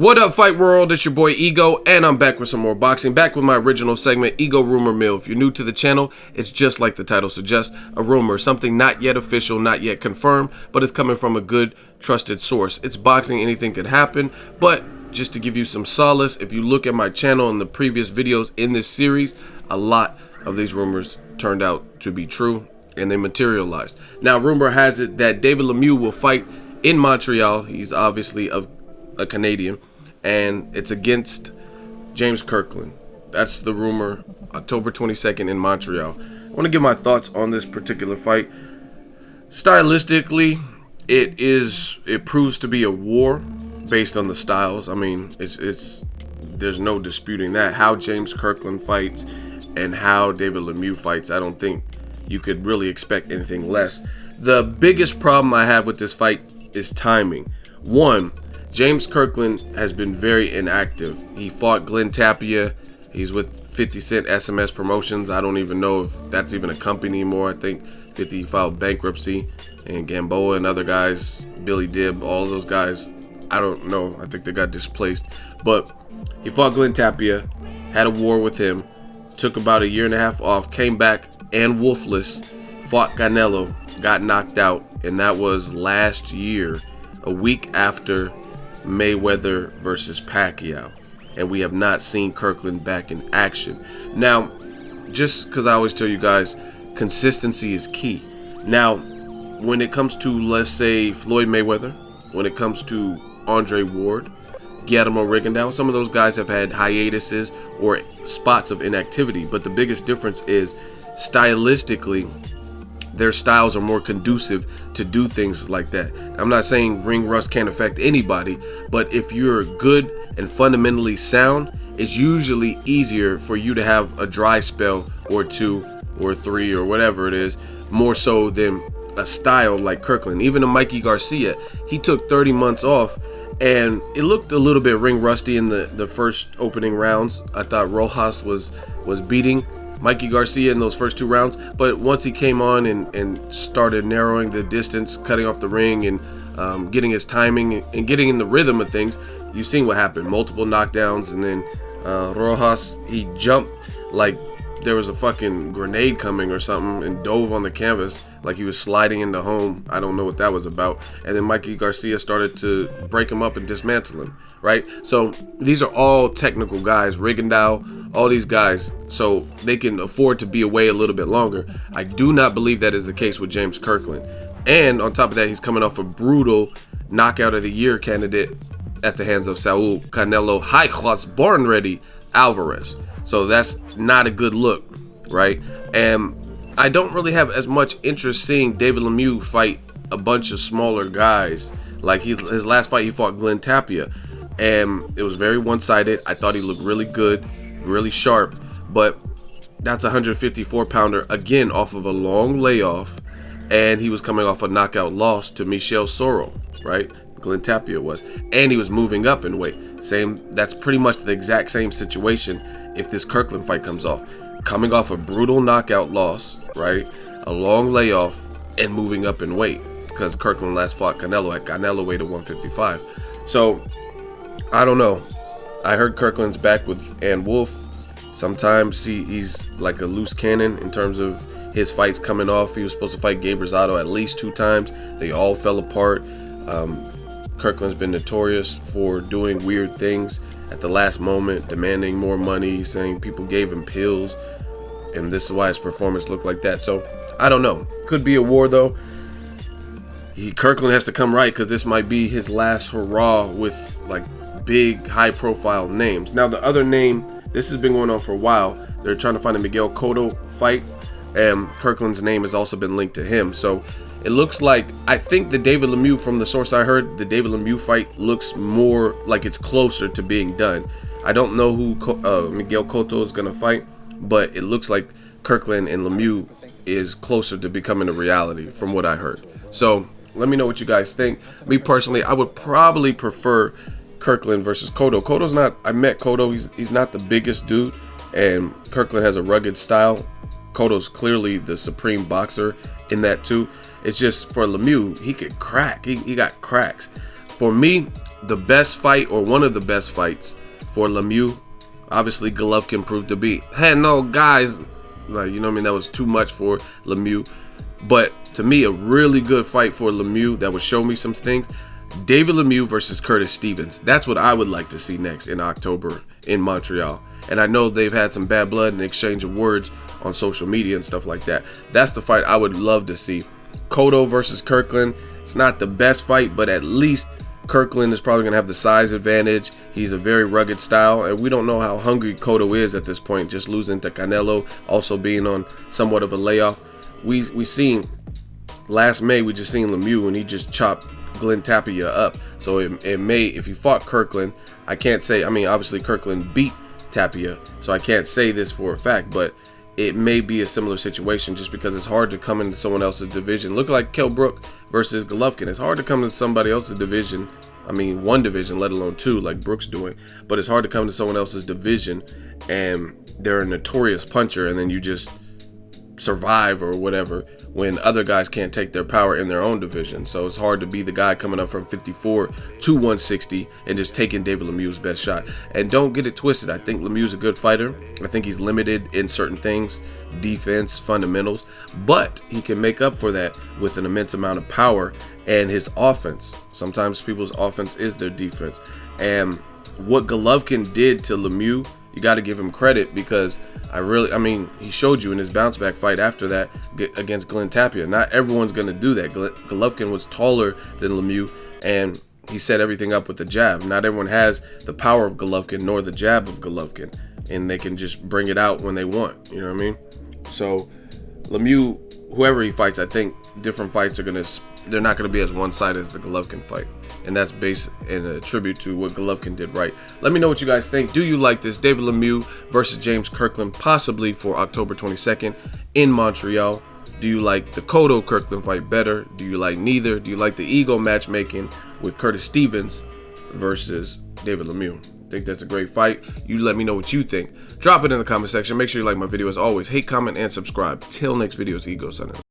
What up, Fight World? It's your boy Ego, and I'm back with some more boxing. Back with my original segment, Ego Rumor Mill. If you're new to the channel, it's just like the title suggests, a rumor, something not yet official, not yet confirmed, but it's coming from a good, trusted source. It's boxing, anything could happen, but just to give you some solace, if you look at my channel and the previous videos in this series, a lot of these rumors turned out to be true, and they materialized. Now, rumor has it that David Lemieux will fight in Montreal. He's obviously a Canadian, and it's against James Kirkland. That's the rumor. October 22nd in Montreal. I want to give my thoughts on this particular fight. Stylistically, it proves to be a war based on the styles. I mean, there's no disputing that. How James Kirkland fights and how David Lemieux fights, I don't think you could really expect anything less. The biggest problem I have with this fight is timing. One, James Kirkland has been very inactive. He fought Glenn Tapia. He's with 50 Cent SMS Promotions. I don't even know if that's even a company anymore. I think 50 filed bankruptcy, and Gamboa and other guys, Billy Dibb, all those guys, I don't know. I think they got displaced. But he fought Glenn Tapia, had a war with him, took about a year and a half off, came back and wolfless, fought Canelo, got knocked out, and that was last year, a week after Mayweather versus Pacquiao, and we have not seen Kirkland back in action. Now, just because I always tell you guys, consistency is key. Now, when it comes to, let's say, Floyd Mayweather, when it comes to Andre Ward, Guillermo Rigondeaux, some of those guys have had hiatuses or spots of inactivity, but the biggest difference is stylistically, their styles are more conducive to do things like that. I'm not saying ring rust can't affect anybody, but if you're good and fundamentally sound, it's usually easier for you to have a dry spell or two or three or whatever it is, more so than a style like Kirkland. Even a Mikey Garcia, he took 30 months off, and it looked a little bit ring rusty in the first opening rounds. I thought Rojas was beating Mikey Garcia in those first two rounds, but once he came on and started narrowing the distance, cutting off the ring, and getting his timing and getting in the rhythm of things, you've seen what happened. Multiple knockdowns, and then Rojas, he jumped like there was a fucking grenade coming or something and dove on the canvas like he was sliding into home. I don't know what that was about. And then Mikey Garcia started to break him up and dismantle him, right? So these are all technical guys, Rigondeaux, all these guys, so they can afford to be away a little bit longer. I do not believe that is the case with James Kirkland. And on top of that, he's coming off a brutal knockout of the year candidate at the hands of Saul Canelo High-Class Born Ready Alvarez. So that's not a good look, right? And I don't really have as much interest seeing David Lemieux fight a bunch of smaller guys. Like his last fight, he fought Glenn Tapia, and it was very one-sided. I thought he looked really good, really sharp, but that's a 154-pounder, again, off of a long layoff, and he was coming off a knockout loss to Michel Soro, right? Glenn Tapia was, and he was moving up in weight. That's pretty much the exact same situation if this Kirkland fight comes off. Coming off a brutal knockout loss, right? A long layoff and moving up in weight, because Kirkland last fought Canelo at Canelo weight of 155. So, I don't know. I heard Kirkland's back with Ann Wolf. Sometimes he's like a loose cannon in terms of his fights coming off. He was supposed to fight Gabe Rosado at least 2 times. They all fell apart. Kirkland's been notorious for doing weird things at the last moment, demanding more money, saying people gave him pills, and this is why his performance looked like that. So I don't know. Could be a war though. Kirkland has to come right, because this might be his last hurrah with like big high-profile names. Now the other name, this has been going on for a while. They're trying to find a Miguel Cotto fight, and Kirkland's name has also been linked to him. So it looks like, I think the David Lemieux, from the source I heard, the David Lemieux fight looks more like it's closer to being done. I don't know who Miguel Cotto is going to fight, but it looks like Kirkland and Lemieux is closer to becoming a reality from what I heard. So let me know what you guys think. Me personally, I would probably prefer Kirkland versus Cotto. Cotto's not, I met Cotto, he's not the biggest dude, and Kirkland has a rugged style. Cotto's clearly the supreme boxer in that too. It's just for Lemieux, he could crack. He got cracks. For me, the best fight, or one of the best fights for Lemieux, obviously Golovkin proved to be. Hey, no, guys, like, you know what I mean, that was too much for Lemieux. But to me, a really good fight for Lemieux that would show me some things. David Lemieux versus Curtis Stevens. That's what I would like to see next in October in Montreal. And I know they've had some bad blood and exchange of words on social media and stuff like that. That's the fight I would love to see. Cotto versus Kirkland. It's not the best fight, but at least Kirkland is probably going to have the size advantage. He's a very rugged style, and we don't know how hungry Cotto is at this point, just losing to Canelo, also being on somewhat of a layoff. We seen last May, we just seen Lemieux, and he just chopped Glenn Tapia up. So it may, if he fought Kirkland, I can't say, I mean, obviously Kirkland beat Tapia, so I can't say this for a fact, but it may be a similar situation just because it's hard to come into someone else's division. Look like Kell Brook versus Golovkin. It's hard to come to somebody else's division. I mean, one division, let alone two, like Brook's doing. But it's hard to come to someone else's division and they're a notorious puncher and then you just survive or whatever when other guys can't take their power in their own division. So it's hard to be the guy coming up from 54 to 160 and just taking David Lemieux's best shot. And don't get it twisted, I think Lemieux's a good fighter. I think he's limited in certain things, defense, fundamentals, but he can make up for that with an immense amount of power and his offense. Sometimes people's offense is their defense. And what Golovkin did to Lemieux, you got to give him credit, because I mean, he showed you in his bounce back fight after that against Glenn Tapia. Not everyone's going to do that. Golovkin was taller than Lemieux, and he set everything up with the jab. Not everyone has the power of Golovkin nor the jab of Golovkin, and they can just bring it out when they want. You know what I mean? So Lemieux, whoever he fights, I think different fights are they're not going to be as one-sided as the Golovkin fight. And that's based in a tribute to what Golovkin did right. Let me know what you guys think. Do you like this David Lemieux versus James Kirkland, possibly for October 22nd in Montreal? Do you like the Cotto Kirkland fight better? Do you like neither? Do you like the ego matchmaking with Curtis Stevens versus David Lemieux? I think that's a great fight. You let me know what you think. Drop it in the comment section. Make sure you like my video as always. Hate, comment, and subscribe. Till next video, it's Ego signing out.